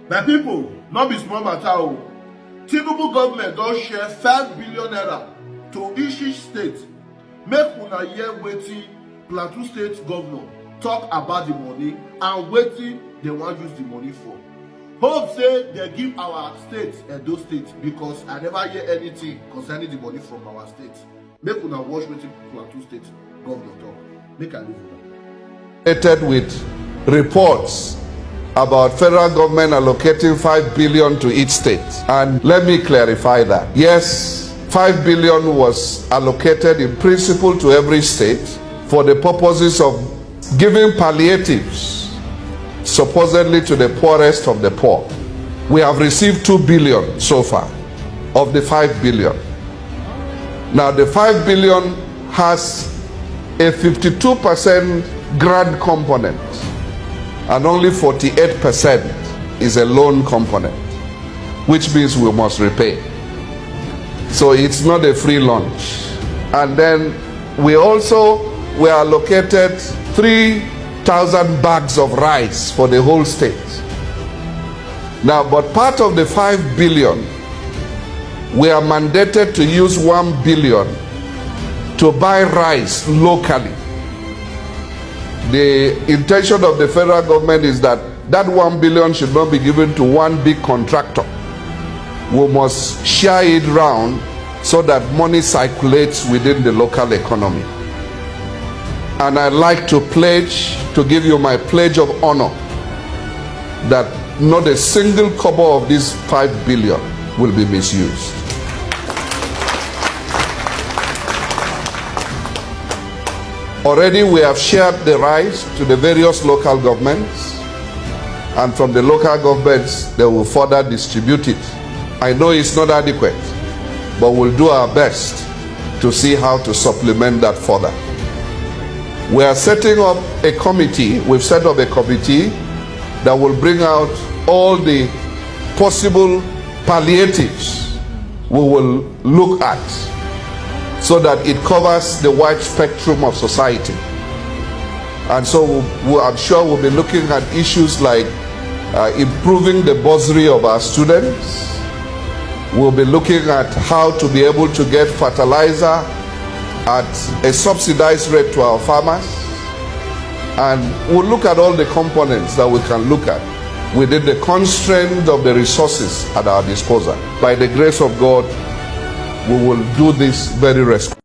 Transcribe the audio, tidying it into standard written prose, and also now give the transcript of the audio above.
My people, not be small matter o. Tinubu government don share 5 billion naira to each state. Make una hear wetin Plateau state governor talk about the money and wetin they wan use the money for. Hope say they give our state Edo state because I never hear anything concerning the money from our state. Make una watch wetin Plateau state governor talk. Make I leave una. With reports about federal government allocating 5 billion to each state. And let me clarify that. Yes, 5 billion was allocated in principle to every state for the purposes of giving palliatives, supposedly to the poorest of the poor. We have received 2 billion so far of the 5 billion. Now the 5 billion has a 52% grant component, and only 48% is a loan component, which means we must repay. So it's not a free lunch. And then we also were allocated 3,000 bags of rice for the whole state. Now, but part of the 5 billion, we are mandated to use 1 billion to buy rice locally. The intention of the federal government is that 1 billion should not be given to one big contractor. We must share it round so that money circulates within the local economy. And I'd like to pledge, to give you my pledge of honor, that not a single kobo of this 5 billion will be misused. Already we have shared the rice to the various local governments, and from the local governments they will further distribute it. I know it's not adequate, but we'll do our best to see how to supplement that further. We are setting up a committee, we've set up a committee that will bring out all the possible palliatives we will look at, so that it covers the wide spectrum of society. And so I'm sure we'll be looking at issues like improving the bursary of our students. We'll be looking at how to be able to get fertilizer at a subsidized rate to our farmers. And we'll look at all the components that we can look at within the constraint of the resources at our disposal. By the grace of God, we will do this very responsibly.